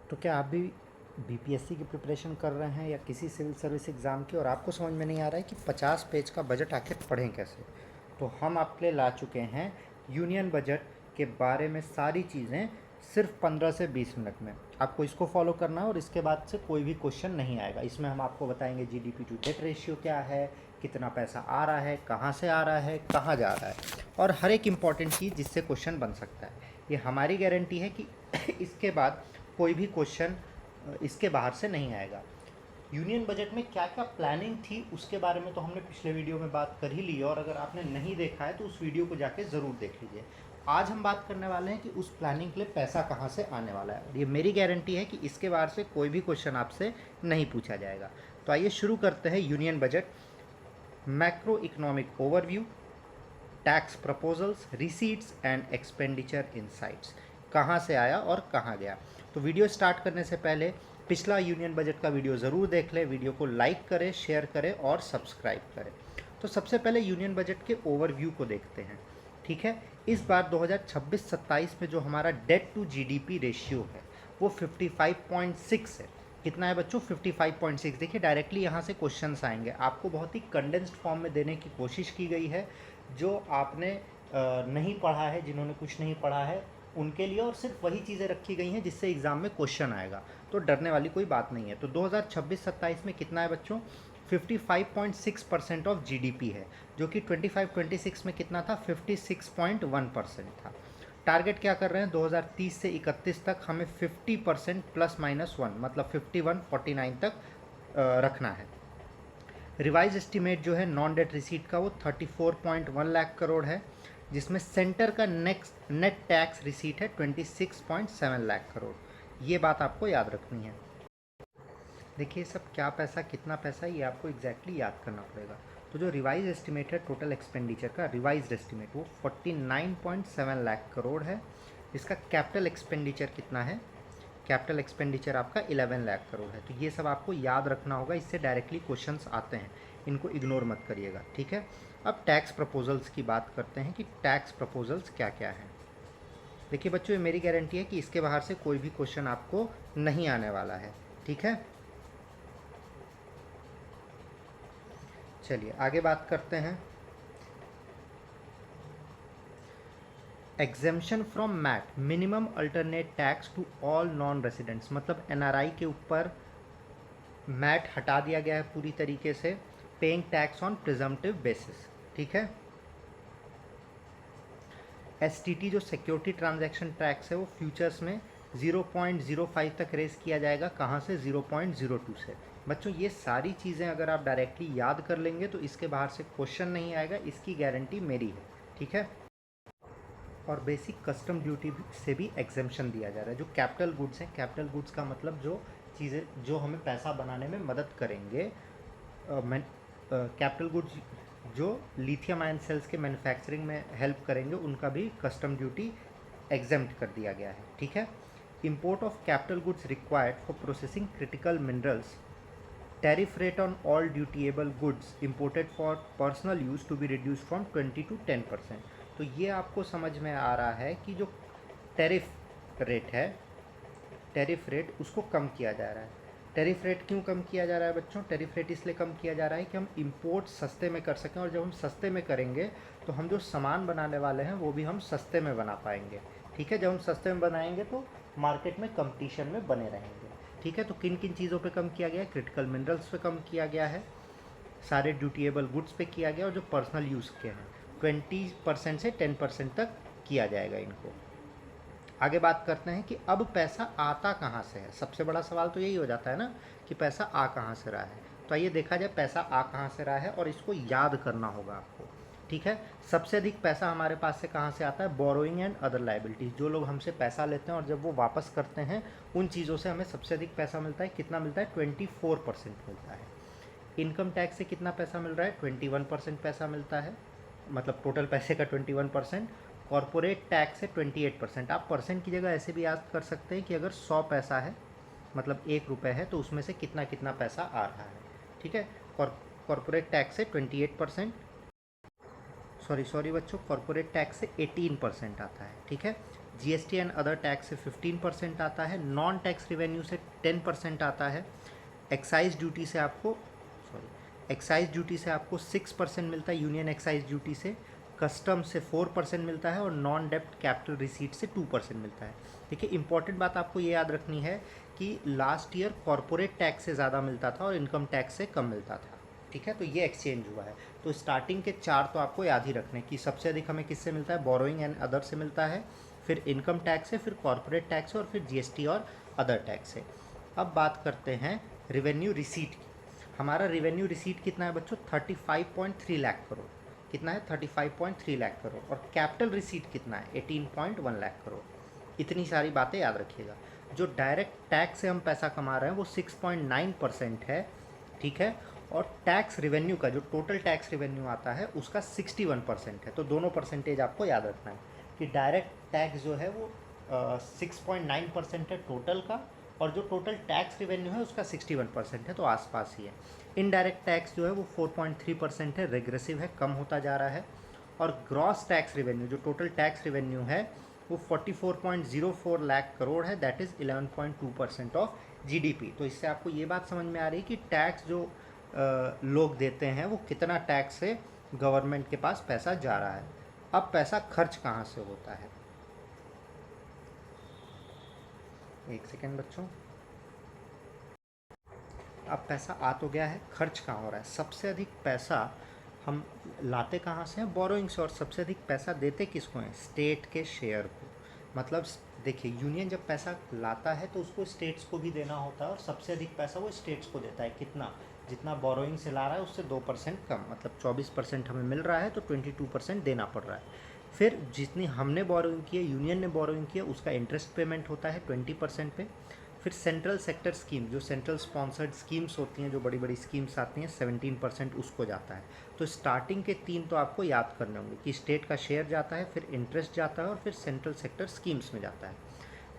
तो क्या आप भी बीपीएससी की प्रिपरेशन कर रहे हैं या किसी सिविल सर्विस एग्ज़ाम की, और आपको समझ में नहीं आ रहा है कि 50 पेज का बजट आखिर पढ़ें कैसे? तो हम आपके लिए ला चुके हैं यूनियन बजट के बारे में सारी चीज़ें सिर्फ 15 से 20 मिनट में। आपको इसको फॉलो करना है और इसके बाद से कोई भी क्वेश्चन नहीं आएगा। इसमें हम आपको बताएंगे जीडीपी टू डेट रेशियो क्या है, कितना पैसा आ रहा है, कहाँ से आ रहा है, कहाँ जा रहा है, और हर एक इम्पॉर्टेंट चीज़ जिससे क्वेश्चन बन सकता है। ये हमारी गारंटी है कि इसके बाद कोई भी क्वेश्चन इसके बाहर से नहीं आएगा। यूनियन बजट में क्या क्या प्लानिंग थी उसके बारे में तो हमने पिछले वीडियो में बात कर ही ली है, और अगर आपने नहीं देखा है तो उस वीडियो को जाके ज़रूर देख लीजिए। आज हम बात करने वाले हैं कि उस प्लानिंग के लिए पैसा कहाँ से आने वाला है, और ये मेरी गारंटी है कि इसके बाहर से कोई भी क्वेश्चन आपसे नहीं पूछा जाएगा। तो आइए शुरू करते हैं union budget. Macro economic overview, tax proposals, receipts and expenditure insights, कहाँ से आया और कहाँ गया। तो वीडियो स्टार्ट करने से पहले पिछला यूनियन बजट का वीडियो ज़रूर देख लें, वीडियो को लाइक करें, शेयर करें और सब्सक्राइब करें। तो सबसे पहले यूनियन बजट के ओवरव्यू को देखते हैं। ठीक है, इस बार 2026-27 में जो हमारा डेट टू जीडीपी रेशियो है वो 55.6 है। कितना है बच्चों? 55.6। देखिए डायरेक्टली यहाँ से क्वेश्चंस आएंगे, आपको बहुत ही कंडेंस्ड फॉर्म में देने की कोशिश की गई है। जो आपने नहीं पढ़ा है, जिन्होंने कुछ नहीं पढ़ा है उनके लिए, और सिर्फ वही चीज़ें रखी गई हैं जिससे एग्ज़ाम में क्वेश्चन आएगा, तो डरने वाली कोई बात नहीं है। तो 2026-27 में कितना है बच्चों? 55.6% ऑफ जीडीपी है, जो कि 25-26 में कितना था? 56.1% था। टारगेट क्या कर रहे हैं? 2030 से 31 तक हमें 50% ±1, मतलब 51-49 तक रखना है। रिवाइज एस्टीमेट जो है नॉन डेट रिसीट का वो 34.1 लाख करोड़ है, जिसमें सेंटर का नेट टैक्स रिसीट है 26.7 लाख करोड़। ये बात आपको याद रखनी है। देखिए सब क्या पैसा कितना पैसा, ये आपको एग्जैक्टली याद करना पड़ेगा। तो जो रिवाइज एस्टीमेट है टोटल एक्सपेंडिचर का, रिवाइज एस्टीमेट वो 49.7 लाख करोड़ है। इसका कैपिटल एक्सपेंडिचर कितना है? कैपिटल एक्सपेंडिचर आपका 11 लाख करोड़ है। तो ये सब आपको याद रखना होगा, इससे डायरेक्टली क्वेश्चंस आते हैं, इनको इग्नोर मत करिएगा। ठीक है, अब टैक्स प्रपोजल्स की बात करते हैं कि टैक्स प्रपोजल्स क्या क्या हैं। देखिए बच्चों, ये मेरी गारंटी है कि इसके बाहर से कोई भी क्वेश्चन आपको नहीं आने वाला है। ठीक है, चलिए आगे बात करते हैं। Exemption from MAT, minimum alternate tax to all non residents, मतलब एनआरआई के ऊपर मैट हटा दिया गया है पूरी तरीके से, paying tax on presumptive basis. ठीक है, एसटीटी जो सिक्योरिटी ट्रांजैक्शन टैक्स है वो फ्यूचर्स में 0.05 तक रेस किया जाएगा। कहाँ से? 0.02 से। बच्चों ये सारी चीज़ें अगर आप डायरेक्टली याद कर लेंगे तो इसके बाहर से क्वेश्चन नहीं आएगा, इसकी गारंटी मेरी है। ठीक है, और बेसिक कस्टम ड्यूटी से भी एग्जेम्पशन दिया जा रहा है। जो कैपिटल गुड्स हैं, कैपिटल गुड्स का मतलब जो चीज़ें जो हमें पैसा बनाने में मदद करेंगे, कैपिटल गुड्स जो लिथियम आयन सेल्स के मैन्युफैक्चरिंग में हेल्प करेंगे, उनका भी कस्टम ड्यूटी एग्जेम्प्ट कर दिया गया है। ठीक है, import of capital goods required for processing critical minerals, tariff rate on all dutiable goods imported for personal use to be reduce from 20 to 10%। तो ये आपको समझ में आ रहा है कि जो टैरिफ रेट है, टैरिफ रेट उसको कम किया जा रहा है। टैरिफ रेट क्यों कम किया जा रहा है बच्चों? टैरिफ रेट इसलिए कम किया जा रहा है कि हम इंपोर्ट सस्ते में कर सकें, और जब हम सस्ते में करेंगे तो हम जो सामान बनाने वाले हैं वो भी हम सस्ते में बना पाएंगे। ठीक है, जब हम सस्ते में बनाएंगे तो मार्केट में कंपटीशन में बने रहेंगे। ठीक है, तो किन किन चीज़ों पे कम किया गया है? क्रिटिकल मिनरल्स पे कम किया गया है, सारे ड्यूटीएबल गुड्स पे किया गया, और जो पर्सनल यूज़ के हैं 20% से 10% तक किया जाएगा इनको। आगे बात करते हैं कि अब पैसा आता कहाँ से है। सबसे बड़ा सवाल तो यही हो जाता है ना कि पैसा आ कहाँ से रहा है। तो आइए देखा जाए पैसा आ कहाँ से रहा है, और इसको याद करना होगा आपको। ठीक है, सबसे अधिक पैसा हमारे पास से कहाँ से आता है? बोरोइंग एंड अदर लाइबिलिटीज़, जो लोग हमसे पैसा लेते हैं और जब वो वापस करते हैं उन चीज़ों से हमें सबसे अधिक पैसा मिलता है। कितना मिलता है? 24% मिलता है। इनकम टैक्स से कितना पैसा मिल रहा है? 21% पैसा मिलता है, मतलब टोटल पैसे का 21%। कॉरपोरेट टैक्स है 28%। आप परसेंट की जगह ऐसे भी याद कर सकते हैं कि अगर 100 पैसा है, मतलब 1 रुपये है, तो उसमें से कितना कितना पैसा आ रहा है। ठीक है, कॉरपोरेट टैक्स है 28%, सॉरी बच्चों, कॉरपोरेट टैक्स से 18% आता है। ठीक है, जीएसटी एंड अदर टैक्स से 15% आता है, नॉन टैक्स रेवेन्यू से 10% आता है, एक्साइज ड्यूटी से आपको एक्साइज ड्यूटी से आपको 6% मिलता है, यूनियन एक्साइज ड्यूटी से, कस्टम से 4% मिलता है और नॉन डेप्ट कैपिटल रिसीट से 2% मिलता है। देखिए इंपॉर्टेंट बात आपको ये याद रखनी है कि लास्ट ईयर कॉरपोरेट टैक्स से ज़्यादा मिलता था और इनकम टैक्स से कम मिलता था, ठीक है। तो ये एक्सचेंज हुआ है। तो स्टार्टिंग के 4 तो आपको याद ही रखने कि सबसे अधिक हमें किससे मिलता है, बोरोइंग एंड अदर से मिलता है, फिर इनकम टैक्स से, फिर कॉरपोरेट टैक्स से और फिर जीएसटी और अदर टैक्स से। अब बात करते हैं रेवेन्यू रिसीट की। हमारा रेवेन्यू रिसीट कितना है बच्चों, 35.3 लाख करोड़। कितना है, 35.3 लाख करोड़। और कैपिटल रिसीट कितना है, 18.1 लाख करोड़। इतनी सारी बातें याद रखिएगा। जो डायरेक्ट टैक्स से हम पैसा कमा रहे हैं वो 6.9% है, ठीक है। और टैक्स रेवेन्यू का जो टोटल टैक्स रेवेन्यू आता है उसका 61% है। तो दोनों परसेंटेज आपको याद रखना है कि डायरेक्ट टैक्स जो है वो 6.9% है टोटल का, और जो टोटल टैक्स रेवेन्यू है उसका 61% है, तो आसपास ही है। इनडायरेक्ट टैक्स जो है वो 4.3% है, रेग्रेसिव है, कम होता जा रहा है। और ग्रॉस टैक्स रेवेन्यू जो टोटल टैक्स रेवेन्यू है वो 44.04 लाख करोड़ है, दैट इज़ 11.2% ऑफ जीडीपी। तो इससे आपको ये बात समझ में आ रही है कि टैक्स जो लोग देते हैं वो कितना टैक्स से गवर्नमेंट के पास पैसा जा रहा है। अब पैसा खर्च कहाँ से होता है, एक सेकेंड बच्चों। अब पैसा आ तो गया है, खर्च कहाँ हो रहा है। सबसे अधिक पैसा हम लाते कहाँ से हैं, बोरोइंग से। और सबसे अधिक पैसा देते किसको हैं, स्टेट के शेयर को। मतलब देखिए यूनियन जब पैसा लाता है तो उसको स्टेट्स को भी देना होता है, और सबसे अधिक पैसा वो स्टेट्स को देता है। कितना, जितना बोरोइंग से ला रहा है उससे 2% कम, मतलब 24% हमें मिल रहा है तो 22% देना पड़ रहा है। फिर जितनी हमने बोरोइंग की है, यूनियन ने बोरोइंग की है, उसका इंटरेस्ट पेमेंट होता है 20% पे। फिर सेंट्रल सेक्टर स्कीम, जो सेंट्रल स्पॉन्सर्ड स्कीम्स होती हैं, जो बड़ी बड़ी स्कीम्स आती हैं, 17% उसको जाता है। तो स्टार्टिंग के 3 तो आपको याद करने होंगे कि स्टेट का शेयर जाता है, फिर इंटरेस्ट जाता है और फिर सेंट्रल सेक्टर स्कीम्स में जाता है।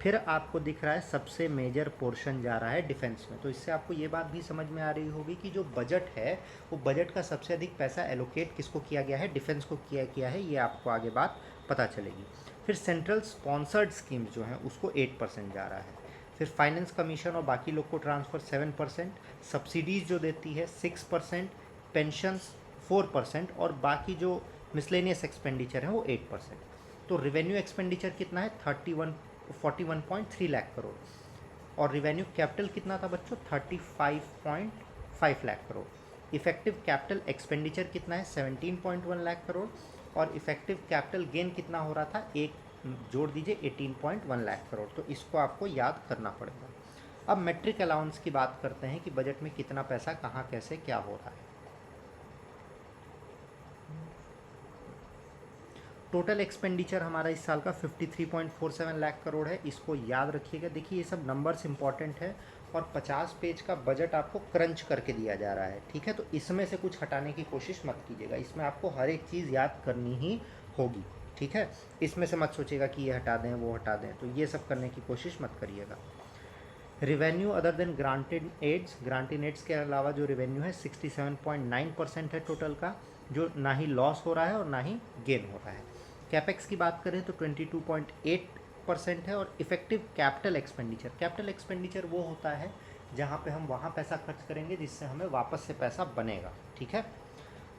फिर आपको दिख रहा है सबसे मेजर पोर्शन जा रहा है डिफेंस में। तो इससे आपको ये बात भी समझ में आ रही होगी कि जो बजट है वो बजट का सबसे अधिक पैसा एलोकेट किसको किया गया है, डिफेंस को किया है। ये आपको आगे बात पता चलेगी। फिर सेंट्रल स्पॉन्सर्ड स्कीम्स जो हैं उसको 8% जा रहा है। फिर फाइनेंस कमीशन और बाकी लोग को ट्रांसफ़र 7%, सब्सिडीज़ जो देती है 6%, पेंशन्स 4% और बाकी जो मिसलेनियस एक्सपेंडिचर है वो 8%। तो रेवेन्यू एक्सपेंडिचर कितना है, 41.3 लाख करोड़। और रेवेन्यू कैपिटल कितना था बच्चों, 35.5 lakh crore. Effective capital expenditure कितना है, 17.1 लाख करोड़। और इफेक्टिव कैपिटल गेन कितना हो रहा था, एक जोड़ दीजिए 18.1 लाख करोड़। तो इसको आपको याद करना पड़ेगा। अब मैट्रिक अलाउंस की बात करते हैं कि बजट में कितना पैसा कहाँ कैसे क्या हो रहा है। टोटल एक्सपेंडिचर हमारा इस साल का 53.47 लाख करोड़ है, इसको याद रखिएगा। देखिए ये सब नंबर्स इंपॉर्टेंट है और 50 पेज का बजट आपको क्रंच करके दिया जा रहा है, ठीक है। तो इसमें से कुछ हटाने की कोशिश मत कीजिएगा, इसमें आपको हर एक चीज़ याद करनी ही होगी, ठीक है। इसमें से मत सोचिएगा कि ये हटा दें वो हटा दें, तो ये सब करने की कोशिश मत करिएगा। Revenue other than granted aids के अलावा जो रेवेन्यू है 67.9% है टोटल का, जो ना ही लॉस हो रहा है और ना ही गेन हो रहा है। कैपेक्स की बात करें तो 22.8% है। और इफेक्टिव कैपिटल एक्सपेंडिचर वो होता है जहाँ पे हम वहाँ पैसा खर्च करेंगे जिससे हमें वापस से पैसा बनेगा, ठीक है।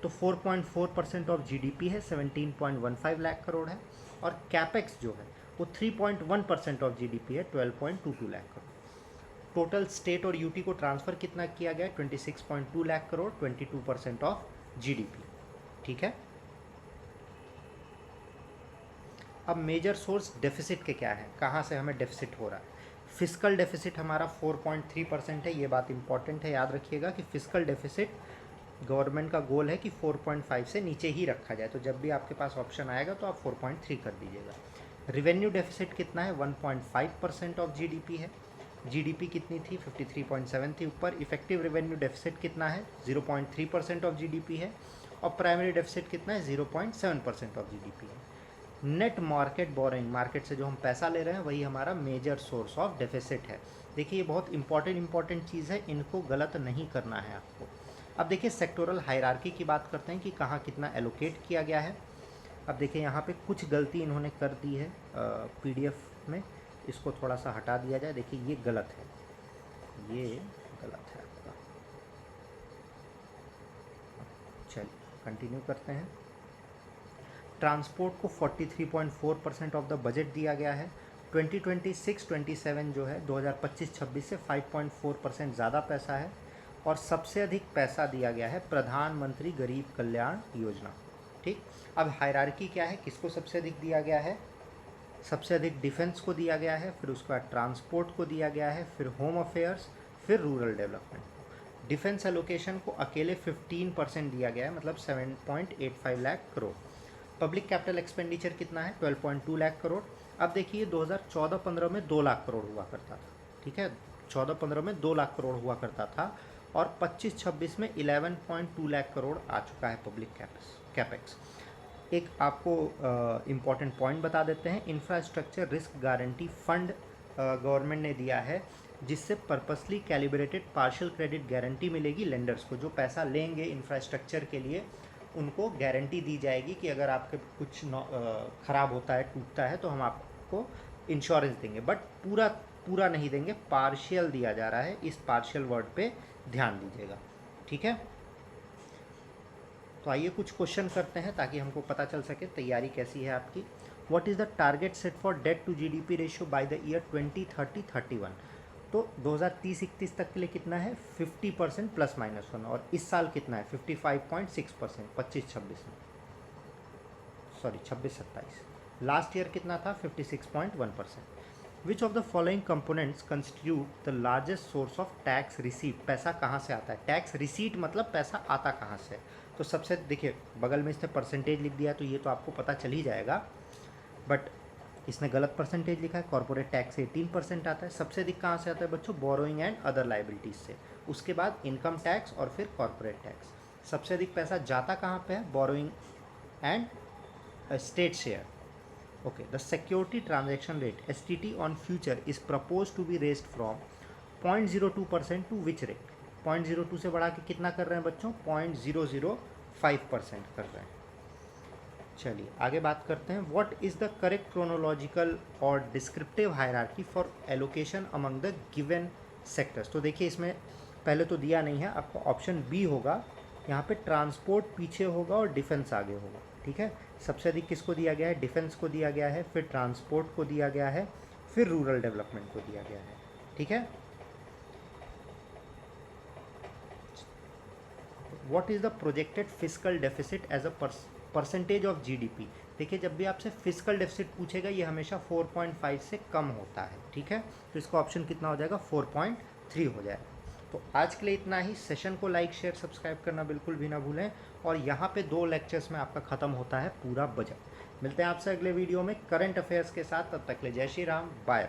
तो 4.4% ऑफ जीडीपी है, 17.15 लाख करोड़ है। और कैपेक्स जो है वो 3.1% ऑफ जीडीपी है, 12.22 लाख करोड़। टोटल स्टेट और यूटी को ट्रांसफ़र कितना किया गया, 26.2 लाख करोड़, 22% ऑफ जीडीपी, ठीक है। अब मेजर सोर्स डेफिसिट के क्या है, कहाँ से हमें डेफिसिट हो रहा है। फिस्कल डेफिसिट हमारा 4.3% है, ये बात इंपॉर्टेंट है, याद रखिएगा कि फिस्कल डेफिसिट गवर्नमेंट का गोल है कि 4.5 से नीचे ही रखा जाए। तो जब भी आपके पास ऑप्शन आएगा तो आप 4.3 कर दीजिएगा। रेवेन्यू डेफिसिट कितना है, 1.5% ऑफ जीडीपी है। जीडीपी कितनी थी, 53.7 थी ऊपर। इफेक्टिव रेवेन्यू डेफिसिट कितना है, 0.3% ऑफ जीडीपी है। और प्राइमरी डेफिसिट कितना है, 0.7% ऑफ जीडीपी है। नेट मार्केट बोरोइंग, मार्केट से जो हम पैसा ले रहे हैं वही हमारा मेजर सोर्स ऑफ डेफिसिट है। देखिए ये बहुत इंपॉर्टेंट चीज़ है, इनको गलत नहीं करना है आपको। अब देखिए सेक्टोरल हायरार्की की बात करते हैं कि कहाँ कितना एलोकेट किया गया है। अब देखिए यहाँ पे कुछ गलती इन्होंने कर दी है पीडीएफ में, इसको थोड़ा सा हटा दिया जाए। देखिए ये गलत है, ये गलत है आपका। चलिए कंटिन्यू करते हैं। ट्रांसपोर्ट को 43.4% ऑफ द बजट दिया गया है। 2026-27 जो है 2025-26 से 5.4% ज़्यादा पैसा है। और सबसे अधिक पैसा दिया गया है प्रधानमंत्री गरीब कल्याण योजना। ठीक, अब हायरार्की क्या है, किसको सबसे अधिक दिया गया है? सबसे अधिक डिफेंस को दिया गया है, फिर उसके बाद ट्रांसपोर्ट को दिया गया है, फिर होम अफेयर्स, फिर रूरल डेवलपमेंट। डिफेंस एलोकेशन को अकेले 15% दिया गया है, मतलब 7.85 lakh crore. Public capital expenditure कितना है? 12.2 लाख करोड़। अब देखिए 2014-15 में 2 लाख करोड़ हुआ करता था, ठीक है, 14-15 में 2 लाख करोड़ हुआ करता था, और 25-26 में 11.2 लाख करोड़ आ चुका है पब्लिक कैपेक्स। एक आपको इम्पॉर्टेंट पॉइंट बता देते हैं, infrastructure risk guarantee fund government ने दिया है, जिससे purposely calibrated partial credit guarantee मिलेगी लेंडर्स को। जो पैसा लेंगे इंफ्रास्ट्रक्चर के लिए, उनको गारंटी दी जाएगी कि अगर आपके कुछ ख़राब होता है, टूटता है, तो हम आपको इंश्योरेंस देंगे, बट पूरा नहीं देंगे, पार्शियल दिया जा रहा है। इस पार्शियल वर्ड पे ध्यान दीजिएगा, ठीक है। तो आइए कुछ क्वेश्चन करते हैं ताकि हमको पता चल सके तैयारी कैसी है आपकी। What is the target set for debt to GDP ratio by the year 2030-31? तो 2030-31 तक के लिए कितना है? 50% ±1। और इस साल कितना है? 55.6%, 25-26 में, सॉरी 26-27। लास्ट ईयर कितना था? 56.1%। Which of the following components constitute the largest source of tax receipt? पैसा कहाँ से आता है? टैक्स रिसीट मतलब पैसा आता कहाँ से? तो सबसे देखिए बगल में इसने परसेंटेज लिख दिया, तो ये तो आपको पता चल ही जाएगा, बट इसने गलत परसेंटेज लिखा है। कॉर्पोरेट टैक्स से 18% आता है। सबसे अधिक कहाँ से आता है बच्चों? बोरोइंग एंड अदर लाइबिलिटीज़ से। उसके बाद इनकम टैक्स और फिर कॉर्पोरेट टैक्स। सबसे अधिक पैसा जाता कहाँ पे है? Borrowing and state share. Okay, the security transaction rate STT on future is propose to be raised from 0.02% to which rate? 0.02 से बढ़ा के कितना कर रहे हैं बच्चों? 0.005% कर रहे हैं। चलिए आगे बात करते हैं। What is the correct chronological और descriptive hierarchy for allocation among the given sectors? तो देखिए इसमें पहले तो दिया नहीं है, आपको ऑप्शन बी होगा। यहाँ पे ट्रांसपोर्ट पीछे होगा और डिफेंस आगे होगा, ठीक है। सबसे अधिक किसको दिया गया है? डिफेंस को दिया गया है, फिर ट्रांसपोर्ट को दिया गया है, फिर रूरल डेवलपमेंट को दिया गया है, ठीक है। What is the projected fiscal deficit as a percentage of GDP? देखिए जब भी आपसे फिस्कल डेफिसिट पूछेगा ये हमेशा 4.5 से कम होता है, ठीक है। तो इसका ऑप्शन कितना हो जाएगा? 4.3 हो जाएगा। तो आज के लिए इतना ही। सेशन को लाइक शेयर सब्सक्राइब करना बिल्कुल भी ना भूलें। और यहाँ पे 2 लेक्चर्स में आपका ख़त्म होता है पूरा बजट। मिलते हैं आपसे अगले वीडियो में करंट अफेयर्स के साथ। तब तक के लिए जय श्री राम, बाय।